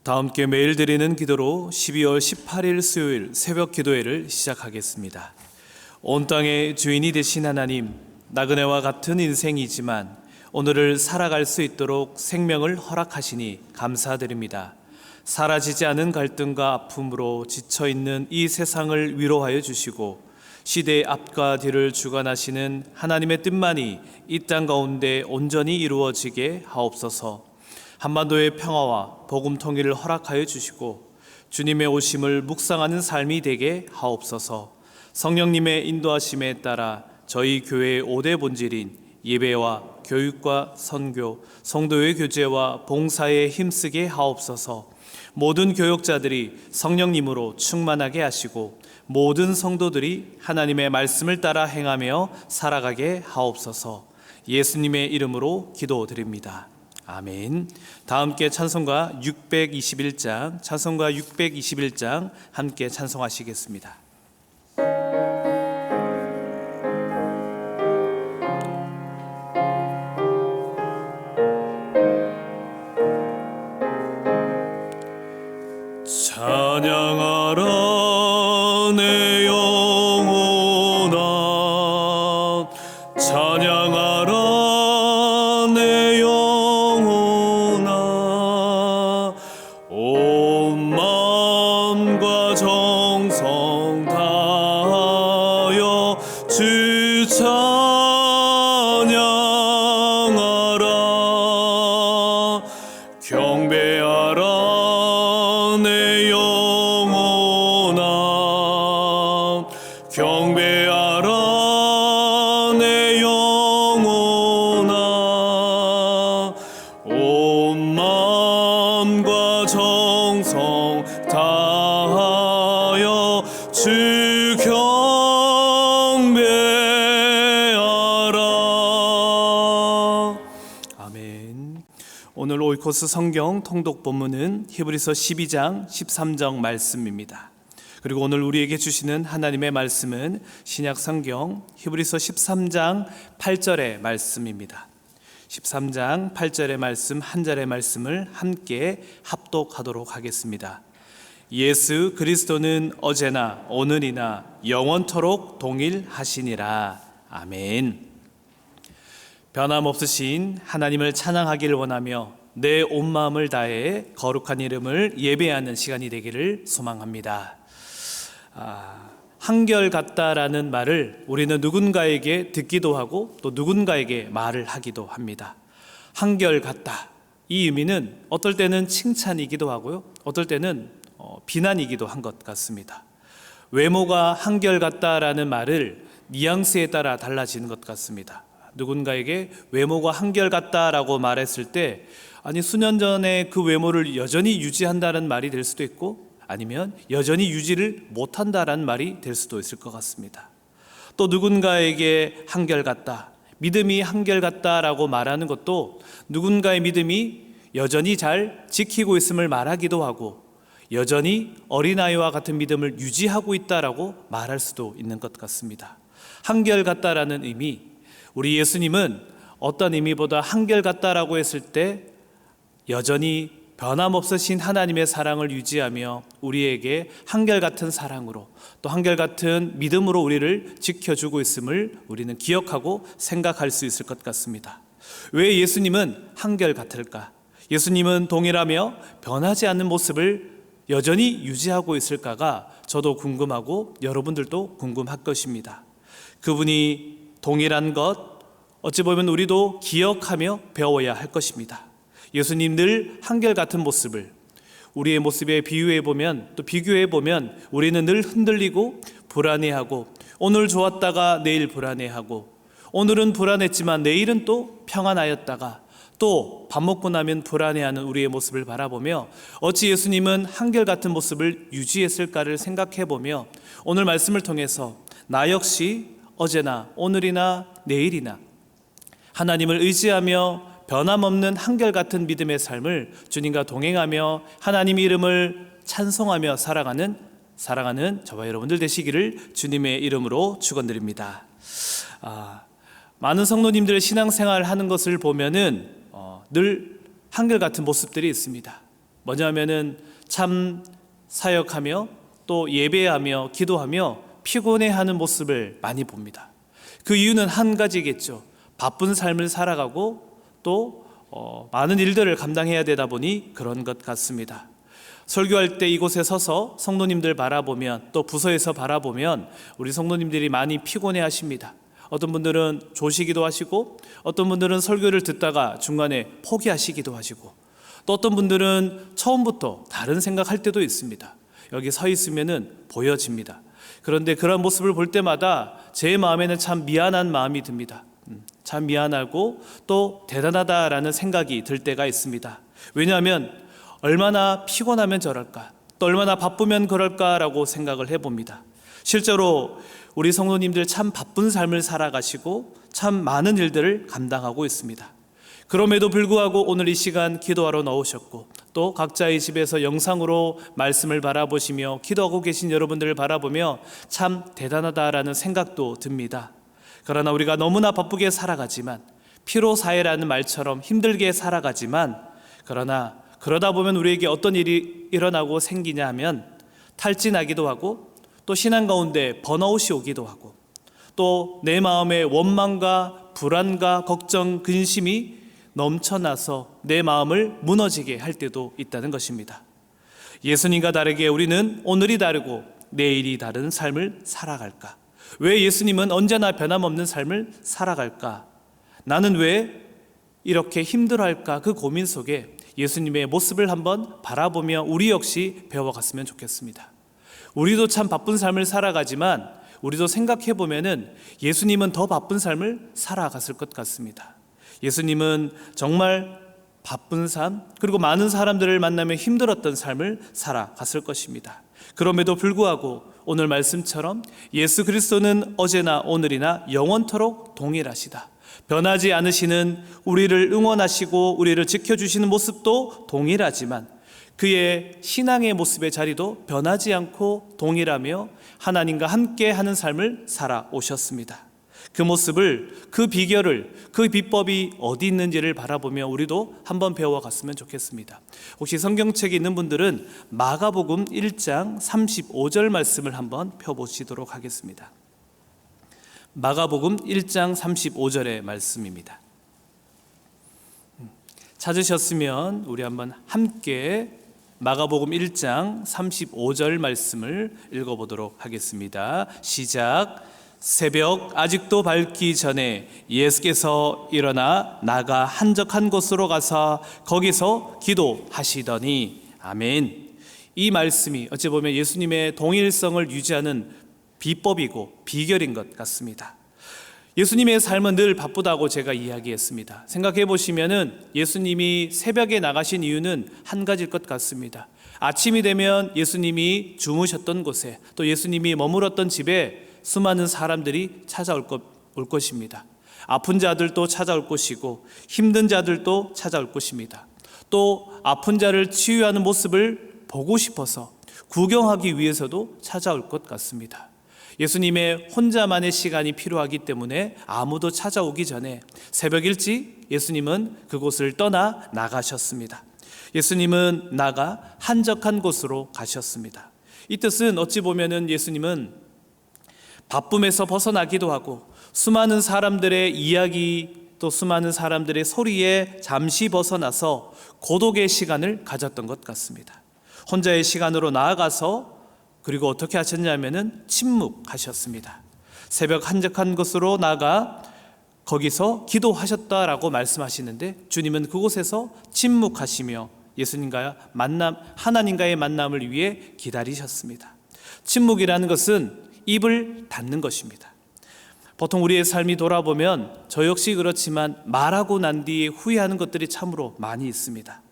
다 함께 매일 드리는 기도로 12월 18일 수요일 새벽 기도회를 시작하겠습니다. 온 땅의 주인이 되신 하나님, 나그네와 같은 인생이지만 오늘을 살아갈 수 있도록 생명을 허락하시니 감사드립니다. 사라지지 않은 갈등과 아픔으로 지쳐있는 이 세상을 위로하여 주시고 시대의 앞과 뒤를 주관하시는 하나님의 뜻만이 이 땅 가운데 온전히 이루어지게 하옵소서. 한반도의 평화와 복음 통일을 허락하여 주시고 주님의 오심을 묵상하는 삶이 되게 하옵소서. 성령님의 인도하심에 따라 저희 교회의 5대 본질인 예배와 교육과 선교, 성도의 교제와 봉사에 힘쓰게 하옵소서. 모든 교역자들이 성령님으로 충만하게 하시고 모든 성도들이 하나님의 말씀을 따라 행하며 살아가게 하옵소서. 예수님의 이름으로 기도드립니다. 아멘. 다 함께 찬송가 621장 함께 찬송하시겠습니다. 찬양하라 내 영혼아, 찬양하라 내 영혼아, 온 마음과 정성 다하여 주 찬양하라. 경배하라 내 영혼아, 경배하라 내 영혼아, 온 마음과 정성 다하여 주 경배하라. 아멘. 오늘 오이코스 성경 통독 본문은 히브리서 12장 13절 말씀입니다. 그리고 오늘 우리에게 주시는 하나님의 말씀은 신약 성경 히브리서 13장 8절의 말씀입니다. 13장 8절의 말씀 한 절의 말씀을 함께 합독하도록 하겠습니다. 예수 그리스도는 어제나 오늘이나 영원토록 동일하시니라. 아멘. 변함없으신 하나님을 찬양하기를 원하며 내 온 마음을 다해 거룩한 이름을 예배하는 시간이 되기를 소망합니다. 한결같다라는 말을 우리는 누군가에게 듣기도 하고 또 누군가에게 말을 하기도 합니다. 한결같다, 이 의미는 어떨 때는 칭찬이기도 하고요, 어떨 때는 비난이기도 한 것 같습니다. 외모가 한결같다라는 말을 뉘앙스에 따라 달라지는 것 같습니다. 누군가에게 외모가 한결같다라고 말했을 때 아니 수년 전에 그 외모를 여전히 유지한다는 말이 될 수도 있고 아니면 여전히 유지를 못한다라는 말이 될 수도 있을 것 같습니다. 또 누군가에게 한결같다, 믿음이 한결같다라고 말하는 것도 누군가의 믿음이 여전히 잘 지키고 있음을 말하기도 하고 여전히 어린아이와 같은 믿음을 유지하고 있다라고 말할 수도 있는 것 같습니다. 한결같다라는 의미, 우리 예수님은 어떤 의미보다 한결같다라고 했을 때 여전히 변함없으신 하나님의 사랑을 유지하며 우리에게 한결같은 사랑으로 또 한결같은 믿음으로 우리를 지켜주고 있음을 우리는 기억하고 생각할 수 있을 것 같습니다. 왜 예수님은 한결같을까? 예수님은 동일하며 변하지 않는 모습을 여전히 유지하고 있을까가 저도 궁금하고 여러분들도 궁금할 것입니다. 그분이 동일한 것, 어찌 보면 우리도 기억하며 배워야 할 것입니다. 예수님 늘 한결같은 모습을 우리의 모습에 비유해보면 또 비교해보면 우리는 늘 흔들리고 불안해하고 오늘 좋았다가 내일 불안해하고 오늘은 불안했지만 내일은 또 평안하였다가 또 밥 먹고 나면 불안해하는 우리의 모습을 바라보며 어찌 예수님은 한결같은 모습을 유지했을까를 생각해보며 오늘 말씀을 통해서 나 역시 어제나 오늘이나 내일이나 하나님을 의지하며 변함없는 한결같은 믿음의 삶을 주님과 동행하며 하나님 이름을 찬송하며 살아가는 저와 여러분들 되시기를 주님의 이름으로 축원드립니다. 많은 성도님들의 신앙생활 하는 것을 보면은 늘 한결같은 모습들이 있습니다. 뭐냐면은 참 사역하며 또 예배하며 기도하며 피곤해하는 모습을 많이 봅니다. 그 이유는 한 가지겠죠. 바쁜 삶을 살아가고 또 많은 일들을 감당해야 되다 보니 그런 것 같습니다. 설교할 때 이곳에 서서 성도님들 바라보면 또 부서에서 바라보면 우리 성도님들이 많이 피곤해 하십니다. 어떤 분들은 조시기도 하시고 어떤 분들은 설교를 듣다가 중간에 포기하시기도 하시고 또 어떤 분들은 처음부터 다른 생각할 때도 있습니다. 여기 서 있으면은 보여집니다. 그런데 그런 모습을 볼 때마다 제 마음에는 참 미안한 마음이 듭니다. 참 미안하고 또 대단하다라는 생각이 들 때가 있습니다. 왜냐하면 얼마나 피곤하면 저럴까, 또 얼마나 바쁘면 그럴까라고 생각을 해봅니다. 실제로 우리 성도님들 참 바쁜 삶을 살아가시고 참 많은 일들을 감당하고 있습니다. 그럼에도 불구하고 오늘 이 시간 기도하러 나오셨고 또 각자의 집에서 영상으로 말씀을 바라보시며 기도하고 계신 여러분들을 바라보며 참 대단하다라는 생각도 듭니다. 그러나 우리가 너무나 바쁘게 살아가지만 피로사회라는 말처럼 힘들게 살아가지만 그러다 보면 우리에게 어떤 일이 일어나고 생기냐 하면 탈진하기도 하고 또 신앙 가운데 번아웃이 오기도 하고 또 내 마음에 원망과 불안과 걱정, 근심이 넘쳐나서 내 마음을 무너지게 할 때도 있다는 것입니다. 예수님과 다르게 우리는 오늘이 다르고 내일이 다른 삶을 살아갈까? 왜 예수님은 언제나 변함없는 삶을 살아갈까? 나는 왜 이렇게 힘들어할까? 그 고민 속에 예수님의 모습을 한번 바라보며 우리 역시 배워갔으면 좋겠습니다. 우리도 참 바쁜 삶을 살아가지만 우리도 생각해보면은 예수님은 더 바쁜 삶을 살아갔을 것 같습니다. 예수님은 정말 바쁜 삶 그리고 많은 사람들을 만나며 힘들었던 삶을 살아갔을 것입니다. 그럼에도 불구하고 오늘 말씀처럼 예수 그리스도는 어제나 오늘이나 영원토록 동일하시다. 변하지 않으시는 우리를 응원하시고 우리를 지켜주시는 모습도 동일하지만 그의 신앙의 모습의 자리도 변하지 않고 동일하며 하나님과 함께 하는 삶을 살아오셨습니다. 그 모습을, 그 비결을, 그 비법이 어디 있는지를 바라보며 우리도 한번 배워갔으면 좋겠습니다. 혹시 성경책에 있는 분들은 마가복음 1장 35절 말씀을 한번 펴보시도록 하겠습니다. 마가복음 1장 35절의 말씀입니다. 찾으셨으면 우리 한번 함께 마가복음 1장 35절 말씀을 읽어보도록 하겠습니다. 시작. 새벽 아직도 밝기 전에 예수께서 일어나 나가 한적한 곳으로 가서 거기서 기도하시더니. 아멘. 이 말씀이 어찌 보면 예수님의 동일성을 유지하는 비법이고 비결인 것 같습니다. 예수님의 삶은 늘 바쁘다고 제가 이야기했습니다. 생각해 보시면은 예수님이 새벽에 나가신 이유는 한 가지일 것 같습니다. 아침이 되면 예수님이 주무셨던 곳에 또 예수님이 머물었던 집에 수많은 사람들이 찾아올 것입니다. 아픈 자들도 찾아올 것이고 힘든 자들도 찾아올 것입니다. 또 아픈 자를 치유하는 모습을 보고 싶어서 구경하기 위해서도 찾아올 것 같습니다. 예수님의 혼자만의 시간이 필요하기 때문에 아무도 찾아오기 전에 새벽 일찍 예수님은 그곳을 떠나 나가셨습니다. 예수님은 나가 한적한 곳으로 가셨습니다. 이 뜻은 어찌 보면은 예수님은 바쁨에서 벗어나기도 하고 수많은 사람들의 이야기 또 수많은 사람들의 소리에 잠시 벗어나서 고독의 시간을 가졌던 것 같습니다. 혼자의 시간으로 나아가서 그리고 어떻게 하셨냐면은 침묵하셨습니다. 새벽 한적한 곳으로 나가 거기서 기도하셨다라고 말씀하시는데 주님은 그곳에서 침묵하시며 예수님과 하나님과의 만남을 위해 기다리셨습니다. 침묵이라는 것은 입을 닫는 것입니다. 보통 우리의 삶이 돌아보면 저 역시 그렇지만 말하고 난 뒤에 후회하는 것들이 참으로 많이 있습니다.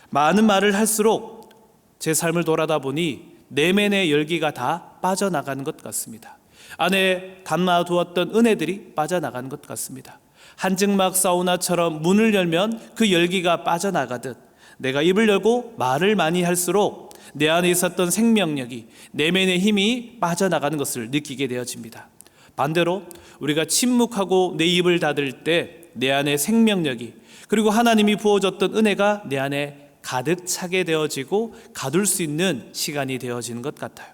많은 말을 할수록 제 삶을 돌아다 보니 내면의 열기가 다 빠져나가는 것 같습니다. 안에 담아두었던 은혜들이 빠져나가는 것 같습니다. 한증막 사우나처럼 문을 열면 그 열기가 빠져나가듯 내가 입을 열고 말을 많이 할수록 내 안에 있었던 생명력이 내면의 힘이 빠져나가는 것을 느끼게 되어집니다. 반대로 우리가 침묵하고 내 입을 닫을 때 내 안에 생명력이 그리고 하나님이 부어줬던 은혜가 내 안에 가득 차게 되어지고 가둘 수 있는 시간이 되어지는 것 같아요.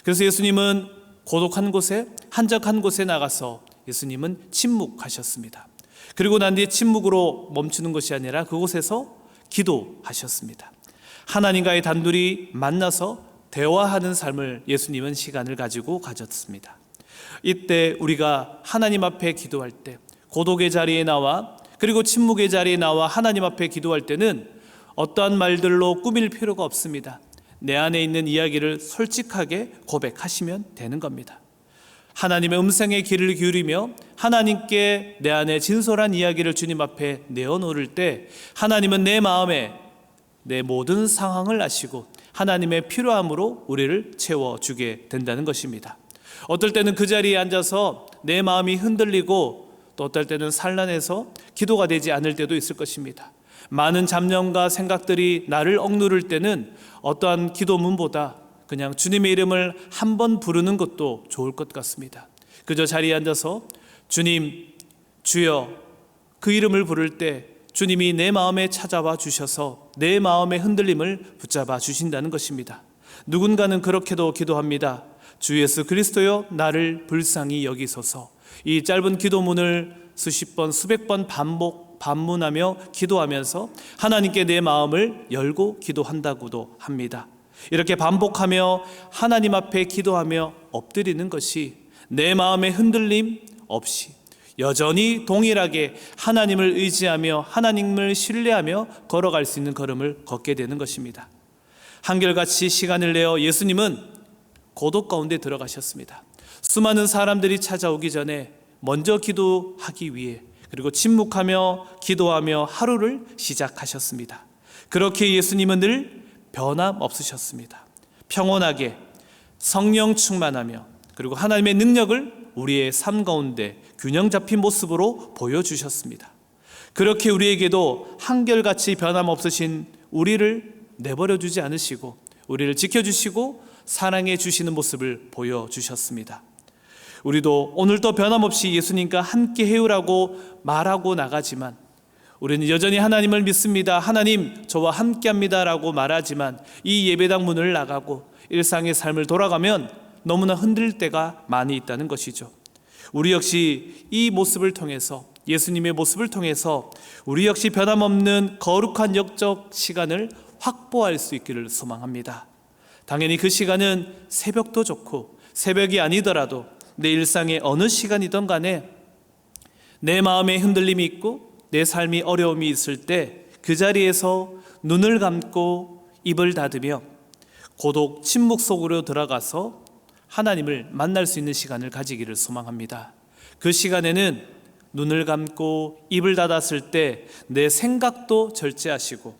그래서 예수님은 고독한 곳에, 한적한 곳에 나가서 예수님은 침묵하셨습니다. 그리고 난 뒤에 침묵으로 멈추는 것이 아니라 그곳에서 기도하셨습니다. 하나님과의 단둘이 만나서 대화하는 삶을 예수님은 시간을 가지고 가졌습니다. 이때 우리가 하나님 앞에 기도할 때, 고독의 자리에 나와 그리고 침묵의 자리에 나와 하나님 앞에 기도할 때는 어떠한 말들로 꾸밀 필요가 없습니다. 내 안에 있는 이야기를 솔직하게 고백하시면 되는 겁니다. 하나님의 음성에 귀를 기울이며 하나님께 내 안에 진솔한 이야기를 주님 앞에 내어놓을 때 하나님은 내 마음에 내 모든 상황을 아시고 하나님의 필요함으로 우리를 채워주게 된다는 것입니다. 어떨 때는 그 자리에 앉아서 내 마음이 흔들리고 또 어떨 때는 산란해서 기도가 되지 않을 때도 있을 것입니다. 많은 잡념과 생각들이 나를 억누를 때는 어떠한 기도문보다 그냥 주님의 이름을 한 번 부르는 것도 좋을 것 같습니다. 그저 자리에 앉아서 주님, 주여 그 이름을 부를 때 주님이 내 마음에 찾아와 주셔서 내 마음의 흔들림을 붙잡아 주신다는 것입니다. 누군가는 그렇게도 기도합니다. 주 예수 그리스도여 나를 불쌍히 여기소서. 이 짧은 기도문을 수십 번 수백 번 반문하며 기도하면서 하나님께 내 마음을 열고 기도한다고도 합니다. 이렇게 반복하며 하나님 앞에 기도하며 엎드리는 것이 내 마음의 흔들림 없이 여전히 동일하게 하나님을 의지하며 하나님을 신뢰하며 걸어갈 수 있는 걸음을 걷게 되는 것입니다. 한결같이 시간을 내어 예수님은 고독 가운데 들어가셨습니다. 수많은 사람들이 찾아오기 전에 먼저 기도하기 위해 그리고 침묵하며 기도하며 하루를 시작하셨습니다. 그렇게 예수님은 늘 변함없으셨습니다. 평온하게 성령 충만하며 그리고 하나님의 능력을 우리의 삶 가운데 균형 잡힌 모습으로 보여주셨습니다. 그렇게 우리에게도 한결같이 변함없으신 우리를 내버려 두지 않으시고 우리를 지켜주시고 사랑해 주시는 모습을 보여주셨습니다. 우리도 오늘도 변함없이 예수님과 함께 해오라고 말하고 나가지만 우리는 여전히 하나님을 믿습니다. 하나님 저와 함께합니다 라고 말하지만 이 예배당 문을 나가고 일상의 삶을 돌아가면 너무나 흔들릴 때가 많이 있다는 것이죠. 우리 역시 이 모습을 통해서 예수님의 모습을 통해서 우리 역시 변함없는 거룩한 영적 시간을 확보할 수 있기를 소망합니다. 당연히 그 시간은 새벽도 좋고 새벽이 아니더라도 내 일상의 어느 시간이든 간에 내 마음에 흔들림이 있고 내 삶이 어려움이 있을 때 그 자리에서 눈을 감고 입을 닫으며 고독 침묵 속으로 들어가서 하나님을 만날 수 있는 시간을 가지기를 소망합니다. 그 시간에는 눈을 감고 입을 닫았을 때 내 생각도 절제하시고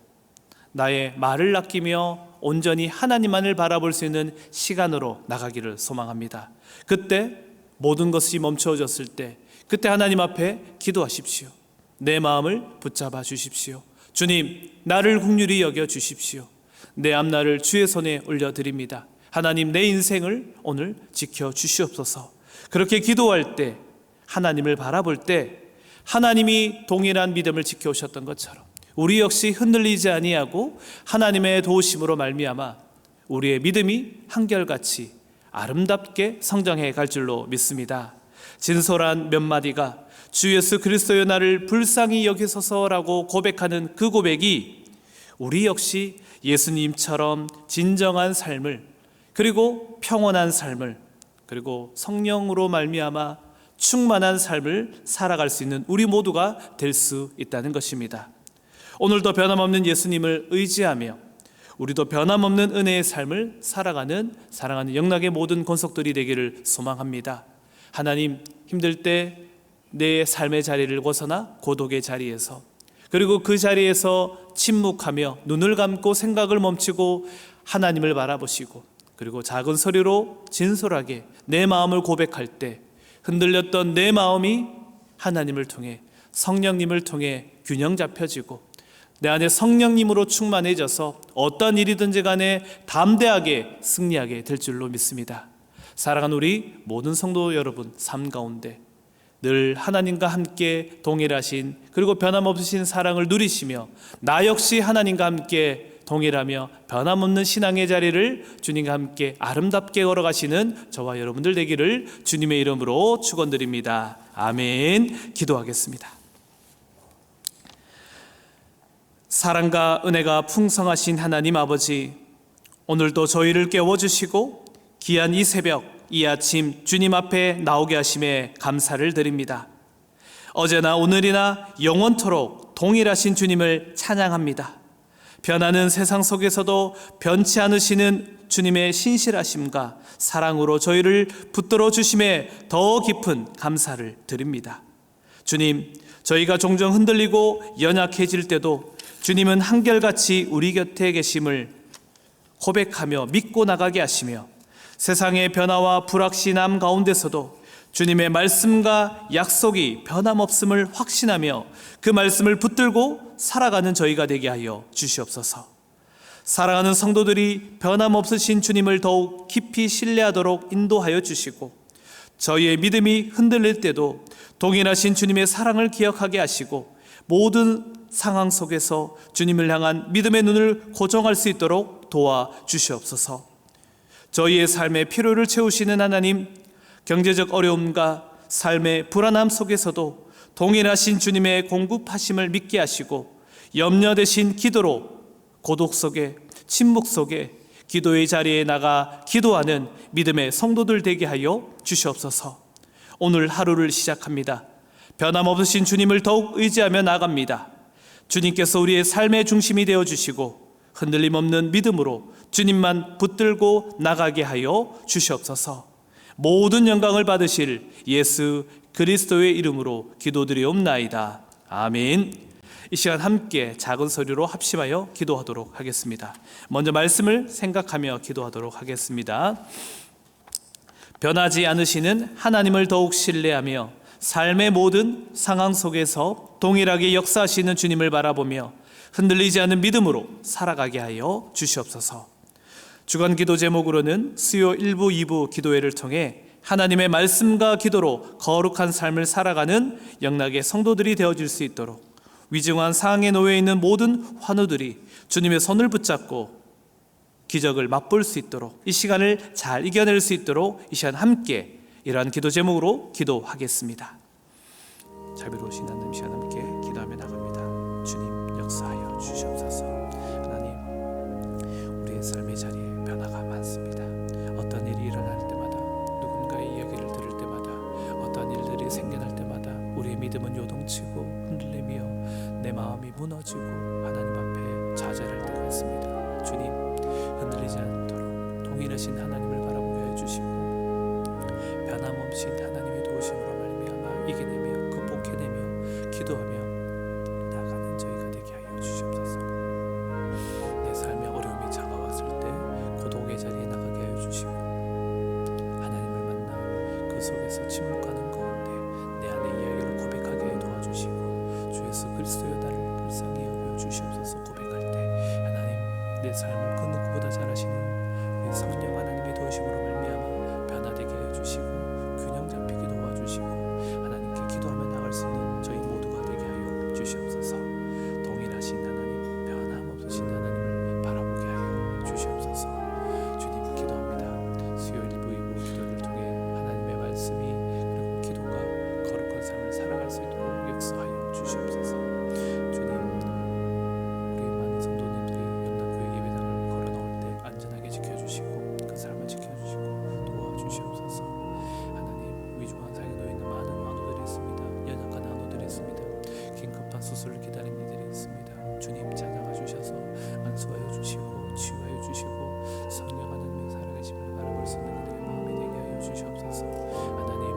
나의 말을 아끼며 온전히 하나님만을 바라볼 수 있는 시간으로 나가기를 소망합니다. 그때 모든 것이 멈춰졌을 때 그때 하나님 앞에 기도하십시오. 내 마음을 붙잡아 주십시오. 주님, 나를 긍휼히 여겨 주십시오. 내 앞날을 주의 손에 올려드립니다. 하나님, 내 인생을 오늘 지켜주시옵소서. 그렇게 기도할 때 하나님을 바라볼 때 하나님이 동일한 믿음을 지켜오셨던 것처럼 우리 역시 흔들리지 아니하고 하나님의 도우심으로 말미암아 우리의 믿음이 한결같이 아름답게 성장해 갈 줄로 믿습니다. 진솔한 몇 마디가 주 예수 그리스도여 나를 불쌍히 여기소서라고 고백하는 그 고백이 우리 역시 예수님처럼 진정한 삶을 그리고 평온한 삶을 그리고 성령으로 말미암아 충만한 삶을 살아갈 수 있는 우리 모두가 될 수 있다는 것입니다. 오늘도 변함없는 예수님을 의지하며 우리도 변함없는 은혜의 삶을 살아가는 사랑하는 영락의 모든 권속들이 되기를 소망합니다. 하나님, 힘들 때 내 삶의 자리를 벗어나 고독의 자리에서 그리고 그 자리에서 침묵하며 눈을 감고 생각을 멈추고 하나님을 바라보시고 그리고 작은 소리로 진솔하게 내 마음을 고백할 때 흔들렸던 내 마음이 하나님을 통해 성령님을 통해 균형 잡혀지고 내 안에 성령님으로 충만해져서 어떤 일이든지 간에 담대하게 승리하게 될 줄로 믿습니다. 사랑하는 우리 모든 성도 여러분 삶 가운데 늘 하나님과 함께 동일하신 그리고 변함없으신 사랑을 누리시며 나 역시 하나님과 함께 동일하며 변함없는 신앙의 자리를 주님과 함께 아름답게 걸어가시는 저와 여러분들 되기를 주님의 이름으로 축원드립니다. 아멘. 기도하겠습니다. 사랑과 은혜가 풍성하신 하나님 아버지, 오늘도 저희를 깨워주시고 귀한 이 새벽, 이 아침 주님 앞에 나오게 하심에 감사를 드립니다. 어제나 오늘이나 영원토록 동일하신 주님을 찬양합니다. 변하는 세상 속에서도 변치 않으시는 주님의 신실하심과 사랑으로 저희를 붙들어 주심에 더 깊은 감사를 드립니다. 주님, 저희가 종종 흔들리고 연약해질 때도 주님은 한결같이 우리 곁에 계심을 고백하며 믿고 나가게 하시며, 세상의 변화와 불확신함 가운데서도 주님의 말씀과 약속이 변함없음을 확신하며 그 말씀을 붙들고 살아가는 저희가 되게 하여 주시옵소서. 사랑하는 성도들이 변함없으신 주님을 더욱 깊이 신뢰하도록 인도하여 주시고, 저희의 믿음이 흔들릴 때도 동일하신 주님의 사랑을 기억하게 하시고, 모든 상황 속에서 주님을 향한 믿음의 눈을 고정할 수 있도록 도와주시옵소서. 저희의 삶의 필요를 채우시는 하나님, 경제적 어려움과 삶의 불안함 속에서도 동일하신 주님의 공급하심을 믿게 하시고, 염려 대신 기도로 고독 속에, 침묵 속에 기도의 자리에 나가 기도하는 믿음의 성도들 되게 하여 주시옵소서. 오늘 하루를 시작합니다. 변함없으신 주님을 더욱 의지하며 나갑니다. 주님께서 우리의 삶의 중심이 되어주시고 흔들림 없는 믿음으로 주님만 붙들고 나가게 하여 주시옵소서. 모든 영광을 받으실 예수 그리스도의 이름으로 기도드리옵나이다. 아멘. 이 시간 함께 작은 소리로 합심하여 기도하도록 하겠습니다. 먼저 말씀을 생각하며 기도하도록 하겠습니다. 변하지 않으시는 하나님을 더욱 신뢰하며 삶의 모든 상황 속에서 동일하게 역사하시는 주님을 바라보며 흔들리지 않는 믿음으로 살아가게 하여 주시옵소서. 주간 기도 제목으로는 수요 1부, 2부 기도회를 통해 하나님의 말씀과 기도로 거룩한 삶을 살아가는 영락의 성도들이 되어질 수 있도록, 위중한 상황에 놓여 있는 모든 환우들이 주님의 손을 붙잡고 기적을 맛볼 수 있도록, 이 시간을 잘 이겨낼 수 있도록 이 시간 함께 이러한 기도 제목으로 기도하겠습니다. 자비로우신 하나님, 시간 함께 기도하며 나갑니다. 주님 역사하여 주시옵소서. 하나님, 우리의 삶의 자리에 변화가 많습니다. 어떤 일이 일어날 때마다, 누군가의 이야기를 들을 때마다, 어떤 일들이 생겨날 때마다 우리의 믿음은 요동치고 흔들리며 내 마음이 무너지고 하나님 앞에 좌절할 때가 있습니다. 주님, 흔들리지 않도록 동일하신 하나님을 바라보게 해주시고 변함없이 하나님의 도우심으로 말미암아 이겨내며 극복해내며 기도하며 나가는 저희가 되게 하여 주시옵소서. 내 삶에 어려움이 다가왔을 때 고독의 자리에 나가게 하여 주시고, 하나님을 만나 그 속에서 침묵하는 가운데 내 안의 이야기를 고백하게 해 도와주시고, 주 예수 그리스도여 나를 불쌍히 여겨 주시옵소서. 고백할 때 하나님, 내 삶을 그 누구보다 잘 아시는 우리 성령 하나님의 도우심으로 말미암아 변화되게 해주시고 균형 잡히게 도와주시고 하나님께 기도하며 나갈 수 있는 저희 모두가 되게 하여 주시옵소서. 동일하신 하나님, 변함없으신 하나님을 바라보게 하여 주시옵소서. 주님 기도합니다. 수요 1부, 2부 기도를 통해 하나님의 말씀이 그리고 기도가 거룩한 삶을 살아갈 수 있도록 역사하여 주시옵소서. 주님, 우리 많은 성도님들이 영락교회 예배당을 걸어 나올 때 안전하게 지켜주시고 그 삶을 지켜주시고 도와주시옵소서. 하나님, 위중한 상에 놓여 있는 많은 환우들이 있습니다. 연약한 환우들이 있습니다. 긴급한 수술을 기다리는 이들이 있습니다. 주님 찾아가 주셔서 안수하여 주시고 치유하여 주시고 성령 하나님의 살아계심을 바라볼 수 있는 이들의 마음이 되게 하여 주시옵소서. 하나님,